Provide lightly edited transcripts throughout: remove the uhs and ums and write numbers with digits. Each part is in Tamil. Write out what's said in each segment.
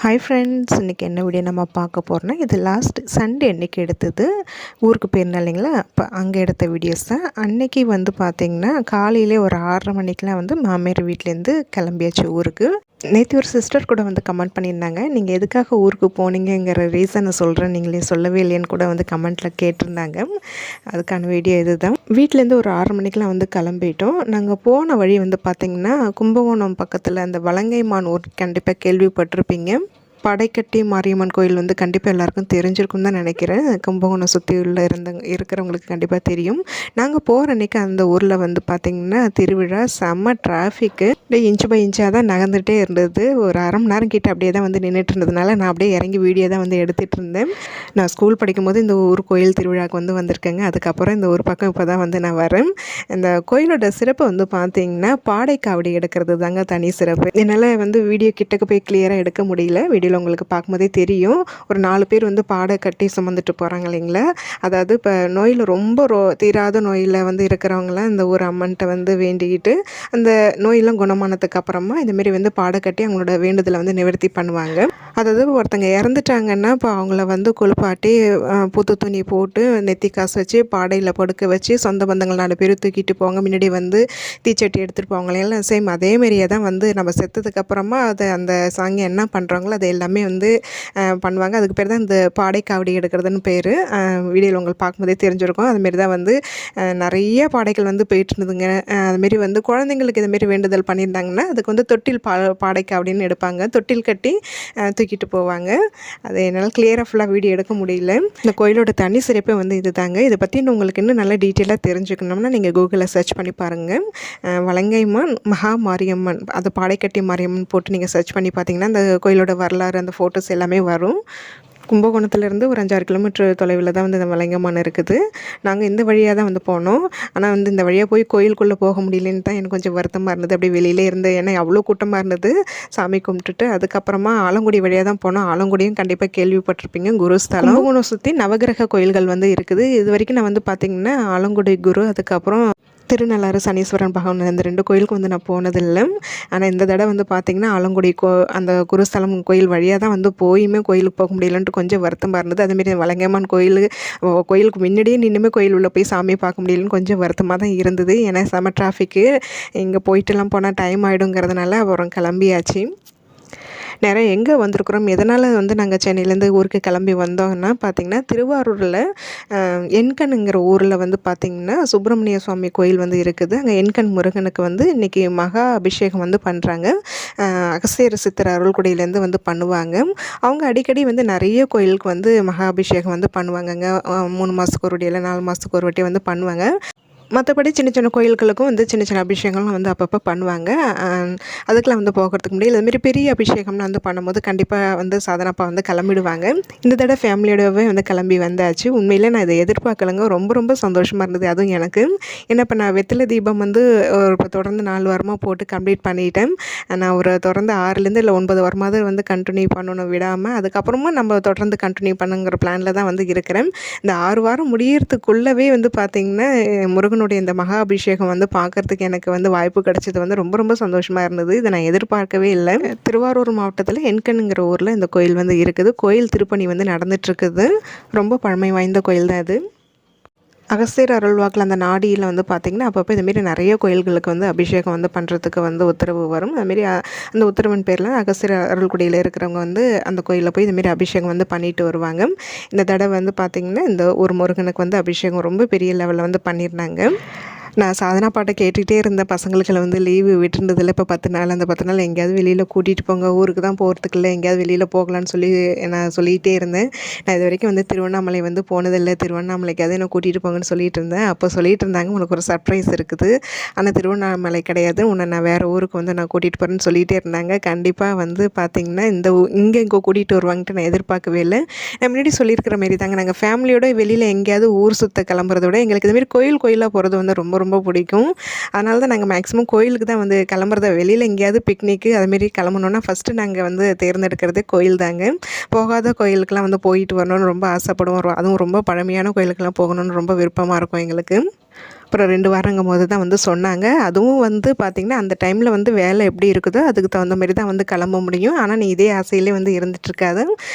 ஹாய் ஃப்ரெண்ட்ஸ், இன்றைக்கி என்ன வீடியோ நம்ம பார்க்க போகிறோன்னா, இது லாஸ்ட் சண்டே அன்றைக்கி எடுத்தது. ஊருக்கு போயிருந்தேன் இல்லைங்களா, அப்போ அங்கே எடுத்த வீடியோஸ் தான். அன்றைக்கி வந்து பார்த்திங்கன்னா காலையிலே ஒரு 6:30 மணிக்கெலாம் வந்து மாமியார் வீட்டிலேருந்து கிளம்பியாச்சு ஊருக்கு. நேற்று ஒரு சிஸ்டர் கூட வந்து கமெண்ட் பண்ணியிருந்தாங்க, நீங்கள் எதுக்காக ஊருக்கு போனீங்கங்கிற ரீசனை சொல்கிறேன், நீங்களே சொல்லவே இல்லைன்னு கூட வந்து கமெண்ட்டில் கேட்டிருந்தாங்க. அதுக்கான வீடியோ இது தான். வீட்டிலேருந்து ஒரு 6:30 மணிக்கெலாம் வந்து கிளம்பிட்டோம். நாங்கள் போன வழி வந்து பார்த்திங்கன்னா, கும்பகோணம் பக்கத்தில் அந்த வலங்கைமான் ஊர் கண்டிப்பாக கேள்விப்பட்டிருப்பீங்க. படைக்கட்டி மாரியம்மன் கோயில் வந்து கண்டிப்பாக எல்லாருக்கும் தெரிஞ்சிருக்கும் தான் நினைக்கிறேன். கும்பகோணம் சுற்றி உள்ள இருக்கிறவங்களுக்கு கண்டிப்பாக தெரியும். நாங்கள் போகிற அன்றைக்கி அந்த ஊரில் வந்து பார்த்திங்கன்னா திருவிழா, செம்ம டிராஃபிக்கு. அப்படியே இன்ச்சு பை இன்ச்சாக தான் நகர்ந்துகிட்டே இருந்தது. ஒரு அரை மணி நேரம் கிட்ட அப்படியே தான் வந்து நின்றுட்டு இருந்ததுனால நான் அப்படியே இறங்கி வீடியோ தான் வந்து எடுத்துகிட்டு இருந்தேன். நான் ஸ்கூல் படிக்கும்போது இந்த ஊர் கோயில் திருவிழாவுக்கு வந்து வந்திருக்கேங்க. அதுக்கப்புறம் இந்த ஊர் பக்கம் இப்போ தான் வந்து நான் வரேன். இந்த கோயிலோட சிறப்பு வந்து பார்த்திங்கன்னா பாடைக்காவடி எடுக்கிறது தாங்க தனி சிறப்பு. என்னால் வந்து வீடியோ கிட்டக்கு போய் கிளியராக எடுக்க முடியல. வீடியோவில் உங்களுக்கு பார்க்கும்போதே தெரியும். ஒரு 4 பேர் வந்து பாடை கட்டி சுமந்துட்டு போகிறாங்க இல்லைங்களா. அதாவது இப்போ நோயில் ரொம்ப தீராத நோயில் வந்து இருக்கிறவங்களாம் இந்த ஊர் அம்மன்ட்ட வந்து வேண்டிக்கிட்டு அந்த நோயெல்லாம் குணமானதுக்கு அப்புறமா இந்தமாரி வந்து பாடை கட்டி அவங்களோட வேண்டுதலை வந்து நிவர்த்தி பண்ணுவாங்க. அதாவது ஒருத்தங்க இறந்துட்டாங்கன்னா இப்போ அவங்கள வந்து குளிப்பாட்டி புது துணி போட்டு நெத்தி காசு வச்சு பாடையில் படுக்க வச்சு சொந்த பந்தங்கள் 4 பேர் தூக்கிட்டு போவாங்க. முன்னாடி வந்து தீச்சட்டி எடுத்துகிட்டு போவாங்களே எல்லாம் சேம் அதேமாரியே தான் வந்து நம்ம செத்ததுக்கப்புறமா அதை அந்த சாங்கி என்ன பண்ணுறாங்களோ அதை எல்லாமே வந்து பண்ணுவாங்க. அதுக்கு பேர் தான் இந்த பாடை காவடி எடுக்கிறதுன்னு பேர். வீடியோவில் உங்களுக்கு பார்க்கும்போதே தெரிஞ்சிருக்கும். அதுமாரி தான் வந்து நிறைய பாடைகள் வந்து போயிட்டு இருந்ததுங்க. அதுமாரி வந்து குழந்தைங்களுக்கு இதுமாரி வேண்டுதல் பண்ணியிருந்தாங்கன்னா அதுக்கு வந்து தொட்டில் பாடை காவடின்னு எடுப்பாங்க. தொட்டில் கட்டி தூக்கிட்டு போவாங்க. அது என்னால் கிளியராக ஃபுல்லாக வீடியோ எடுக்க முடியல. இந்த கோயிலோட தனி சிறப்பே வந்து இது தாங்க. இதை பற்றி உங்களுக்கு இன்னும் நல்லா டீட்டெயிலாக தெரிஞ்சுக்கணும்னா நீங்கள் கூகுளில் சர்ச் பண்ணி பாருங்கள். வலங்கைமான் மகா மாரியம்மன், அது பாடைக்கட்டி மாரியம்மன் போட்டு நீங்கள் சர்ச் பண்ணி பார்த்தீங்கன்னா அந்த கோயிலோட வரலாறு, அந்த ஃபோட்டோஸ் எல்லாமே வரும். கும்பகோணத்துலேருந்து ஒரு 5-6 கிலோமீட்டர் தொலைவில் தான் வந்து இந்த வலங்கைமான் இருக்குது. நாங்கள் இந்த வழியாக தான் வந்து போனோம். ஆனால் வந்து இந்த வழியாக போய் கோயிலுக்குள்ளே போக முடியலன்னு தான் எனக்கு கொஞ்சம் வருத்தமாக இருந்தது. அப்படியே வெளியிலே இருந்து, ஏன்னா அவ்வளோ கூட்டமாக இருந்தது. சாமி கும்பிட்டுட்டு அதுக்கப்புறமா ஆலங்குடி வழியாக தான் போனோம். ஆலங்குடியும் கண்டிப்பாக கேள்விப்பட்டிருப்பீங்க, குருஸ்தலம். கும்பகோணம் சுற்றி நவகிரக கோயில்கள் வந்து இருக்குது. இது வரைக்கும் நான் வந்து பார்த்திங்கன்னா ஆலங்குடி குரு, அதுக்கப்புறம் திருநள்ளாறு சனீஸ்வரன் பகவான், இந்த 2 கோயிலுக்கு வந்து நான் போனதில்லை. ஆனால் இந்த தடவை வந்து பார்த்திங்கன்னா ஆலங்குடி அந்த குருஸ்தலம் கோயில் வழியாக தான் வந்து போயுமே கோயிலுக்கு போக முடியலன்ட்டு கொஞ்சம் வருத்தமாக இருந்தது. அதுமாரி வலங்கைமான் கோயிலுக்கு முன்னாடியே நின்றுமே கோயில் உள்ளே போய் சாமியை பார்க்க முடியலன்னு கொஞ்சம் வருத்தமாக தான் இருந்தது. ஏன்னா செம டிராஃபிக்கு, இங்கே போயிட்டுலாம் போனால் டைம் ஆகிடுங்கிறதுனால அப்புறம் கிளம்பியாச்சு. நிறைய எங்கே வந்திருக்கிறோம், எதனால் வந்து நாங்கள் சென்னையிலேருந்து ஊருக்கு கிளம்பி வந்தோம்னா பார்த்திங்கன்னா திருவாரூரில் எண்கண்ங்கிற ஊரில் வந்து பார்த்திங்கன்னா சுப்பிரமணிய சுவாமி கோயில் வந்து இருக்குது. அங்கே எண்கண் முருகனுக்கு வந்து இன்றைக்கி மகா அபிஷேகம் வந்து பண்ணுறாங்க. அகஸ்தியர் சித்தர் அருள்குடியிலேருந்து வந்து பண்ணுவாங்க. அவங்க அடிக்கடி வந்து நிறைய கோயிலுக்கு வந்து மகா அபிஷேகம் வந்து பண்ணுவாங்கங்க. 3 மாதத்துக்கு ஒரு வாட்டி இல்லை 4 மாதத்துக்கு ஒரு வாட்டி வந்து பண்ணுவாங்க. மற்றபடி சின்ன சின்ன கோயில்களுக்கும் வந்து சின்ன சின்ன அபிஷேகம்லாம் வந்து அப்பப்போ பண்ணுவாங்க. அதுக்கெலாம் வந்து போகிறதுக்கு முடியல. இதுமாரி பெரிய அபிஷேகம்லாம் வந்து பண்ணும்போது கண்டிப்பாக வந்து சாதனப்பா வந்து கிளம்பிடுவாங்க. இந்த தடவை ஃபேமிலியோடவே வந்து கிளம்பி வந்தாச்சு. உண்மையிலே நான் இதை எதிர்பார்க்கலைங்க. ரொம்ப ரொம்ப சந்தோஷமாக இருந்தது அதுவும் எனக்கு. ஏன்னா இப்போ நான் வெற்றிலை தீபம் வந்து இப்போ தொடர்ந்து 4 வாரமாக போட்டு கம்ப்ளீட் பண்ணிட்டேன். நான் ஒரு தொடர்ந்து 6லேருந்து இல்லை 9 வாரமாவது வந்து கண்டினியூ பண்ணணும் விடாமல். அதுக்கப்புறமா நம்ம தொடர்ந்து கண்டினியூ பண்ணுங்கிற பிளானில் தான் வந்து இருக்கிறேன். இந்த 6 வாரம் முடியறதுக்குள்ளவே வந்து பார்த்திங்கன்னா முருகனுடைய இந்த மகா அபிஷேகம் வந்து பார்க்குறதுக்கு எனக்கு வந்து வாய்ப்பு கிடைச்சது வந்து ரொம்ப ரொம்ப சந்தோஷமாக இருந்தது. இதை நான் எதிர்பார்க்கவே இல்லை. திருவாரூர் மாவட்டத்தில் எண்கண்ங்கிற ஊரில் இந்த கோயில் வந்து இருக்குது. கோயில் திருப்பணி வந்து நடந்துகிட்ருக்குது. ரொம்ப பழமை வாய்ந்த கோயில் தான் இது. அகஸ்தியர் அருள்வாக்கில் அந்த நாடியில் வந்து பார்த்திங்கன்னா அப்பப்போ இதுமாரி நிறைய கோயில்களுக்கு வந்து அபிஷேகம் வந்து பண்ணுறதுக்கு வந்து உத்தரவு வரும். அதுமாரி அந்த உத்தரவின் பேரில் அகஸ்தியர் அருள்குடியில் இருக்கிறவங்க வந்து அந்த கோயிலில் போய் இதுமாரி அபிஷேகம் வந்து பண்ணிட்டு வருவாங்க. இந்த தடவை வந்து பார்த்திங்கன்னா இந்த ஒரு முருகனுக்கு வந்து அபிஷேகம் ரொம்ப பெரிய லெவலில் வந்து பண்ணியிருந்தாங்க. நான் சாதனா பாட்டை கேட்டுகிட்டே இருந்தேன். பசங்களுக்குள்ள வந்து லீவு விட்டுருந்ததில்ல. இப்போ 10 நாள், அந்த 10 நாள் எங்கேயாவது வெளியில் கூட்டிகிட்டு போங்க, ஊருக்கு தான் போகிறதுக்கு இல்லை, எங்கேயாவது வெளியில் போகலான்னு சொல்லி நான் சொல்லிகிட்டே இருந்தேன். நான் இது வரைக்கும் வந்து திருவண்ணாமலை வந்து போனதில்லை, திருவண்ணாமலைக்காவது என்னை கூட்டிகிட்டு போங்கன்னு சொல்லிட்டு இருந்தேன். அப்போ சொல்லிட்டு இருந்தாங்க, உனக்கு ஒரு சர்ப்ரைஸ் இருக்குது, ஆனால் திருவண்ணாமலை கிடையாது, உன்னை நான் வேறு ஊருக்கு வந்து நான் கூட்டிகிட்டு போகிறேன்னு சொல்லிகிட்டே இருந்தாங்க. கண்டிப்பாக வந்து பார்த்திங்கன்னா இங்கே கூட்டிகிட்டு வருவாங்கன்ட்டு நான் எதிர்பார்க்கவே இல்லை. நான் முன்னாடி சொல்லியிருக்கிற மாரி தாங்க, நாங்கள் ஃபேமிலியோட வெளியில் எங்கேயாவது ஊர் சுற்ற கிளம்புறத விட எங்களுக்கு இதுமாரி கோயிலாக போகிறது வந்து ரொம்ப ரொம்ப பிடிக்கும். அதனால தான் நாங்கள் மேக்ஸிமம் கோயிலுக்கு தான் வந்து கிளம்புறத. வெளியில் எங்கேயாவது பிக்னிக்கு அதுமாரி கிளம்பணுன்னா ஃபஸ்ட்டு நாங்கள் வந்து தேர்ந்தெடுக்கிறதே கோயில் தாங்க. போகாத கோயிலுக்கெலாம் வந்து போயிட்டு வரணும்னு ரொம்ப ஆசைப்படுவோம். அதுவும் ரொம்ப பழமையான கோயிலுக்கெல்லாம் போகணுன்னு ரொம்ப விருப்பமாக இருக்கும் எங்களுக்கு. அப்புறம் 2 வாரங்கும்போது தான் வந்து சொன்னாங்க. அதுவும் வந்து பார்த்திங்கன்னா அந்த டைமில் வந்து வேலை எப்படி இருக்குதோ அதுக்கு தகுந்த மாதிரி தான் வந்து கிளம்ப முடியும். ஆனால் நீ இதே ஆசையிலே வந்து இருந்துகிட்ருக்காத,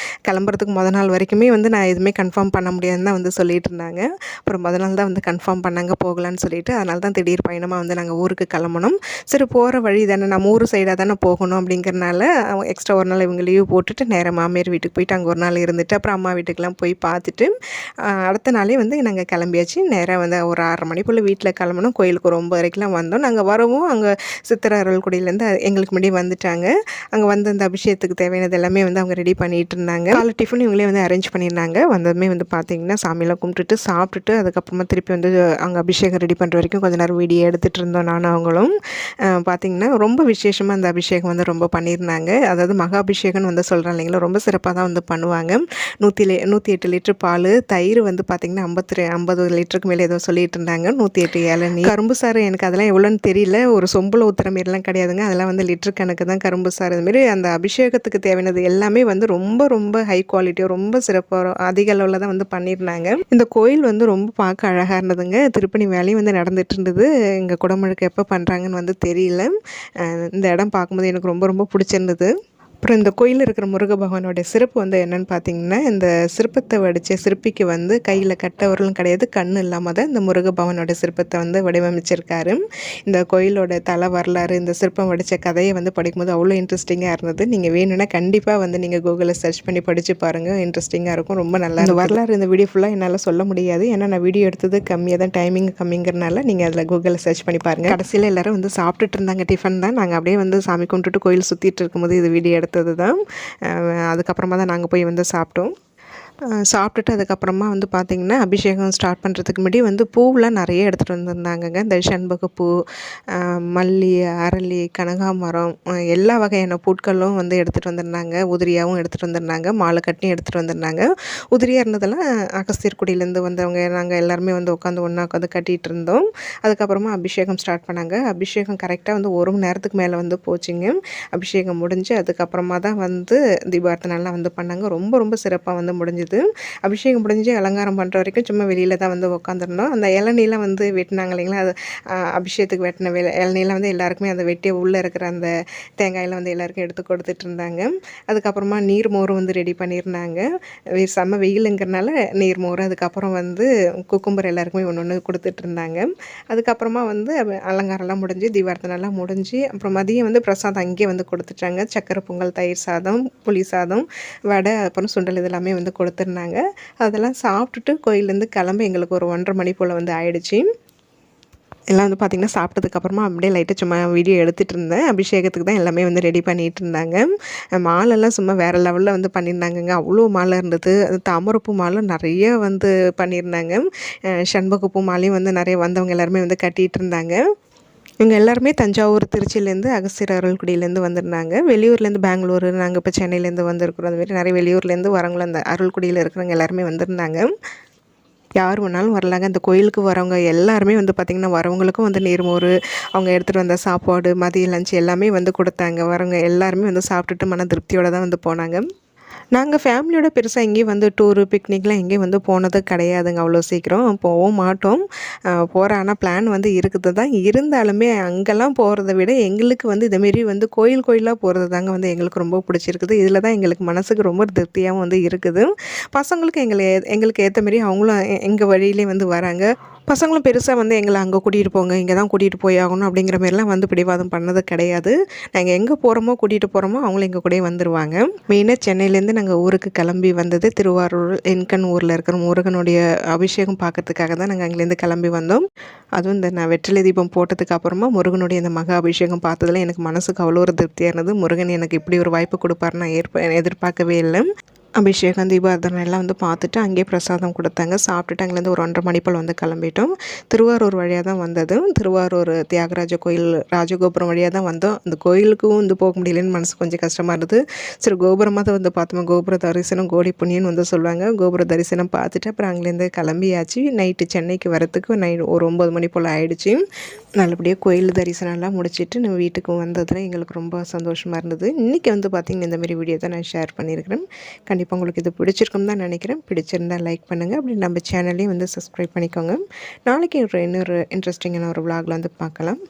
கிளம்புறதுக்கு நாள் வரைக்குமே வந்து நான் எதுவுமே கன்ஃபார்ம் பண்ண முடியாதுன்னு தான் வந்து சொல்லிகிட்டு இருந்தாங்க. அப்புறம் நாள் தான் வந்து கன்ஃபார்ம் பண்ணாங்க போகலான்னு சொல்லிட்டு. அதனால தான் திடீர் பயணமாக வந்து நாங்கள் ஊருக்கு கிளம்புனோம். சரி போகிற வழி தானே, நம்ம ஊர் சைடாக தானே போகணும் அப்படிங்கிறனால எக்ஸ்ட்ரா ஒரு நாள் இவங்க லீவ் போட்டுட்டு நேராக மாமியார் வீட்டுக்கு போயிட்டு அங்கே ஒரு நாள் இருந்துட்டு அப்புறம் அம்மா வீட்டுக்கெலாம் போய் பார்த்துட்டு அடுத்த நாளே வந்து நாங்கள் கிளம்பியாச்சு. நேராக வந்து ஒரு 6:30 மணிக்குள்ளே வீட்டில் கிளம்பணும். கோயிலுக்கு ஒரு 9:30க்கெலாம் வந்தோம். நாங்கள் வரவும் அங்கே சித்திரை அருள்குடியிலேருந்து எங்களுக்கு முன்னாடி வந்துட்டாங்க. அங்கே வந்து அந்த அபிஷேகத்துக்கு தேவையானது எல்லாமே வந்து அவங்க ரெடி பண்ணிகிட்டு இருந்தாங்க. காலை டிஃபன் இவங்களே வந்து அரேஞ்ச் பண்ணியிருந்தாங்க. வந்ததுமே வந்து பார்த்திங்கன்னா சாமியெல்லாம் கும்பிட்டுட்டு சாப்பிட்டுட்டு அதுக்கப்புறமா திருப்பி வந்து அங்கே அபிஷேகம் ரெடி பண்ணுற வரைக்கும் கொஞ்சம் நேரம் வீடியோ எடுத்துகிட்டு இருந்தோம் நானும் அவங்களும். பார்த்திங்கன்னா ரொம்ப விசேஷமாக அந்த அபிஷேகம் வந்து ரொம்ப பண்ணியிருந்தாங்க. அதாவது மகா அபிஷேகம்னு வந்து சொல்கிறேன் இல்லைங்களா, ரொம்ப சிறப்பாக தான் வந்து பண்ணுவாங்க. 108 லிட்டர் பால், தயிர் வந்து பார்த்திங்கன்னா 50 லிட்டருக்கு மேலே ஏதோ சொல்லிகிட்டு இருந்தாங்க. 108 இளநீ, கரும்பு சாறு. எனக்கு அதெல்லாம் எவ்வளோன்னு தெரியல. ஒரு சொம்பில் ஊற்றுற மாரிலாம் கிடையாதுங்க. அதெல்லாம் வந்து லிட்டர் கணக்கு தான் கரும்பு சாறு. அதுமாரி அந்த அபிஷேகத்துக்கு தேவையானது எல்லாமே வந்து ரொம்ப ரொம்ப ஹை குவாலிட்டியாக ரொம்ப சிறப்பாக அதிக அளவில் தான் வந்து பண்ணியிருந்தாங்க. இந்த கோயில் வந்து ரொம்ப பார்க்க அழகாக இருந்ததுங்க. திருப்பணி வேலையும் வந்து நடந்துகிட்டு இருந்தது. இங்கே குடமுழுக்கு எப்போ பண்ணுறாங்கன்னு வந்து தெரியல. இந்த இடம் பார்க்கும்போது எனக்கு ரொம்ப ரொம்ப பிடிச்சிருந்தது. அப்புறம் இந்த கோயிலில் இருக்கிற முருக பகவானோடைய சிறப்பு வந்து என்னென்னு பார்த்தீங்கன்னா, இந்த சிற்பத்தை வடித்த சிற்பிக்கு வந்து கையில் கட்டவர்களும் கிடையாது, கண் இல்லாமல் தான் இந்த முருக பகவானோட சிற்பத்தை வந்து வடிவமைச்சிருக்காரு. இந்த கோயிலோட தல வரலாறு, இந்த சிற்பம் வடித்த கதையை வந்து படிக்கும்போது அவ்வளோ இன்ட்ரெஸ்டிங்காக இருந்தது. நீங்கள் வேணும்னா கண்டிப்பாக வந்து நீங்கள் கூகுளில் சர்ச் பண்ணி படித்து பாருங்கள். இன்ட்ரெஸ்டிங்காக இருக்கும். ரொம்ப நல்லா இந்த வரலாறு இந்த வீடியோ ஃபுல்லாக என்னால் சொல்ல முடியாது. ஏன்னா நான் வீடியோ எடுத்தது கம்மியாக தான், டைமிங் கம்மிங்கிறனால நீங்கள் அதில் கூகுளில் சர்ச் பண்ணி பாருங்கள். கடைசியில் எல்லோரும் வந்து சாப்பிட்டுட்டு இருந்தாங்க டிஃபன் தான். நாங்கள் அப்படியே வந்து சாமி கும்பிட்டுட்டு கோயில் சுற்றிட்டு இருக்கும்போது இது வீடியோ எடுத்தது தான். அதுக்கப்புறமா தான் நாங்கள் போய் வந்து சாப்பிட்டோம். சாப்பிட்டுட்டு அதுக்கப்புறமா வந்து பார்த்திங்கன்னா அபிஷேகம் ஸ்டார்ட் பண்ணுறதுக்கு முன்னாடி வந்து பூவெலாம் நிறைய எடுத்துகிட்டு வந்திருந்தாங்கங்க. இந்த செண்பகப்பூ, மல்லி, அரளி, கனகாமரம், எல்லா வகையான பூட்களும் வந்து எடுத்துகிட்டு வந்திருந்தாங்க. உதிரியாகவும் எடுத்துகிட்டு வந்திருந்தாங்க, மாலை கட்டியும் எடுத்துகிட்டு வந்திருந்தாங்க. உதிரியாக இருந்ததெல்லாம் அகஸ்தியர்குடியிலேருந்து வந்தவங்க நாங்கள் எல்லாருமே வந்து உட்காந்து ஒன்றா உட்காந்து கட்டிகிட்டு இருந்தோம். அதுக்கப்புறமா அபிஷேகம் ஸ்டார்ட் பண்ணாங்க. அபிஷேகம் கரெக்டாக வந்து 1 மணி நேரத்துக்கு மேலே வந்து போச்சுங்க. அபிஷேகம் முடிஞ்சு அதுக்கப்புறமா தான் வந்து தீபார்த்தனைலாம் வந்து பண்ணாங்க. ரொம்ப ரொம்ப சிறப்பாக வந்து முடிஞ்சுது. அபிஷேகம் முடிஞ்சு அலங்காரம் பண்ணுற வரைக்கும் சும்மா வெளியில் தான் வந்து உட்காந்துருந்தோம். அந்த இளநீலாம் வந்து வெட்டினாங்க இல்லைங்களா, அது அபிஷேகத்துக்கு வெட்டின இளநீலாம் வந்து எல்லாருக்குமே அந்த வெட்டிய உள்ளே இருக்கிற அந்த தேங்காயெல்லாம் வந்து எல்லாருக்கும் எடுத்து கொடுத்துட்டு இருந்தாங்க. அதுக்கப்புறமா நீர் மோர் வந்து ரெடி பண்ணியிருந்தாங்க. செம்ம வெயிலுங்கிறனால நீர் மோர், அதுக்கப்புறம் வந்து குக்கும்பர் எல்லாருக்குமே ஒன்று ஒன்று கொடுத்துட்டு இருந்தாங்க. அதுக்கப்புறமா வந்து அலங்காரம்லாம் முடிஞ்சு தீபார்த்தனைலாம் முடிஞ்சு அப்புறம் மதியம் வந்து பிரசாதம் அங்கேயே வந்து கொடுத்துட்டாங்க. சக்கரை பொங்கல், தயிர் சாதம், புளி சாதம், வடை, அப்புறம் சுண்டல் இதெல்லாமே வந்து கொடுத்துருந்தாங்க. அதெல்லாம் சாப்பிட்டுட்டு கோயிலேருந்து கிளம்ப எங்களுக்கு ஒரு 1:30 மணி போல் வந்து ஆயிடுச்சு. எல்லாம் வந்து பார்த்திங்கன்னா சாப்பிட்டதுக்கப்புறமா அப்படியே லைட்டாக சும்மா வீடியோ எடுத்துகிட்டு இருந்தேன். அபிஷேகத்துக்கு தான் எல்லாமே வந்து ரெடி பண்ணிகிட்டு இருந்தாங்க. மாலைலாம் சும்மா வேறு லெவலில் வந்து பண்ணியிருந்தாங்கங்க. அவ்வளோ மாலை இருந்தது. அது தாமரைப்பூ மாலை நிறைய வந்து பண்ணியிருந்தாங்க. செண்பகப்பூ மாலையும் வந்து நிறைய வந்தவங்க எல்லாருமே வந்து கட்டிகிட்டு இருந்தாங்க. இவங்க எல்லாருமே தஞ்சாவூர், திருச்சியிலேருந்து, அகஸ்தியர் அருள்குடியிலேருந்து வந்திருந்தாங்க. வெளியூர்லேருந்து பெங்களூரு, நாங்கள் இப்போ சென்னையிலேருந்து வந்திருக்கிறோம். அதுமாரி நிறைய வெளியூர்லேருந்து வரவங்களும் அந்த அருள்குடியில் இருக்கிறவங்க எல்லாருமே வந்திருந்தாங்க. யார் வேணாலும் வரலாங்க. அந்த கோயிலுக்கு வரவங்க எல்லாருமே வந்து பார்த்திங்கன்னா வரவங்களுக்கும் வந்து நீர்மோர், அவங்க எடுத்துகிட்டு வந்த சாப்பாடு, மதிய லஞ்ச் எல்லாமே வந்து கொடுத்தாங்க. வரவங்க எல்லாருமே வந்து சாப்பிட்டுட்டு மன திருப்தியோடு தான் வந்து போனாங்க. நாங்கள் ஃபேமிலியோட பெருசாக எங்கேயும் வந்து டூரு, பிக்னிக்லாம் எங்கேயும் வந்து போனது கிடையாதுங்க. அவ்வளோ சீக்கிரம் போகவும் மாட்டோம். போகிற ஆனால் பிளான் வந்து இருக்குது தான். இருந்தாலுமே அங்கெல்லாம் போகிறத விட எங்களுக்கு வந்து இதமாரி வந்து கோயிலாக போகிறது தாங்க வந்து எங்களுக்கு ரொம்ப பிடிச்சிருக்குது. இதில் தான் எங்களுக்கு மனசுக்கு ரொம்ப திருப்தியாகவும் வந்து இருக்குது. பசங்களுக்கு எங்களுக்கு ஏற்ற மாரி அவங்களும் எங்கள் வழியிலே வந்து வராங்க. பசங்களும் பெருசாக வந்து எங்களை அங்கே கூட்டிகிட்டு போங்க, இங்கே தான் கூட்டிகிட்டு போய் ஆகணும் அப்படிங்கிற மாரிலாம் வந்து பிடிவாதம் பண்ணது கிடையாது. நாங்கள் எங்கே போகிறோமோ கூட்டிகிட்டு போகிறோமோ அவங்களும் எங்கள் கூடயே வந்துடுவாங்க. மெயினாக சென்னையிலேருந்து நாங்கள் ஊருக்கு கிளம்பி வந்தது திருவாரூர் என்கண் ஊரில் இருக்கிற முருகனுடைய அபிஷேகம் பார்க்கறதுக்காக தான் நாங்கள் அங்கேருந்து கிளம்பி வந்தோம். அதுவும் இந்த நான் வெற்றிலை தீபம் போட்டதுக்கு அப்புறமா முருகனுடைய இந்த மகா அபிஷேகம் பார்த்ததில் எனக்கு மனசுக்கு அவ்வளோ ஒரு திருப்தியாக இருந்தது. முருகன் எனக்கு இப்படி ஒரு வாய்ப்பு கொடுப்பார் நான் எதிர்பார்க்கவே இல்லை. அபிஷேகம், தீபாராதனை எல்லாம் வந்து பார்த்துட்டு அங்கேயே பிரசாதம் கொடுத்தாங்க. சாப்பிட்டுட்டு அங்கேருந்து ஒரு 1:30 மணி போல் வந்து கிளம்பிட்டோம். திருவாரூர் வழியாக தான் வந்தது. திருவாரூர் தியாகராஜ கோயில் ராஜகோபுரம் வழியாக தான் வந்தோம். அந்த கோயிலுக்கும் வந்து போக முடியலன்னு மனசு கொஞ்சம் கஷ்டமாக இருந்தது. சரி கோபுரமாக தான் வந்து பார்த்தோம். கோபுர தரிசனம் கோடி புண்ணியன்னு வந்து சொல்லுவாங்க. கோபுர தரிசனம் பார்த்துட்டு அப்புறம் அங்கேருந்து கிளம்பியாச்சு. நைட்டு சென்னைக்கு வரத்துக்கு ஒரு 9 மணி போல் ஆகிடுச்சு. நல்லபடியாக கோயில் தரிசனம்லாம் முடிச்சுட்டு நம்ம வீட்டுக்கு வந்ததில் எங்களுக்கு ரொம்ப சந்தோஷமாக இருந்தது. இன்றைக்கி வந்து பார்த்திங்கன்னா இந்தமாரி வீடியோ தான் நான் ஷேர் பண்ணியிருக்கிறேன். கண்டிப்பாக கண்டிப்பாக உங்களுக்கு இது பிடிச்சிருக்குன்னு தான் நினைக்கிறேன். பிடிச்சிருந்தா லைக் பண்ணுங்கள். அப்படி நம்ம சேனலையும் வந்து சப்ஸ்கிரைப் பண்ணிக்கோங்க. நாளைக்கு இன்னொரு இன்ட்ரெஸ்டிங்கான ஒரு விலாகில் வந்து பார்க்கலாம்.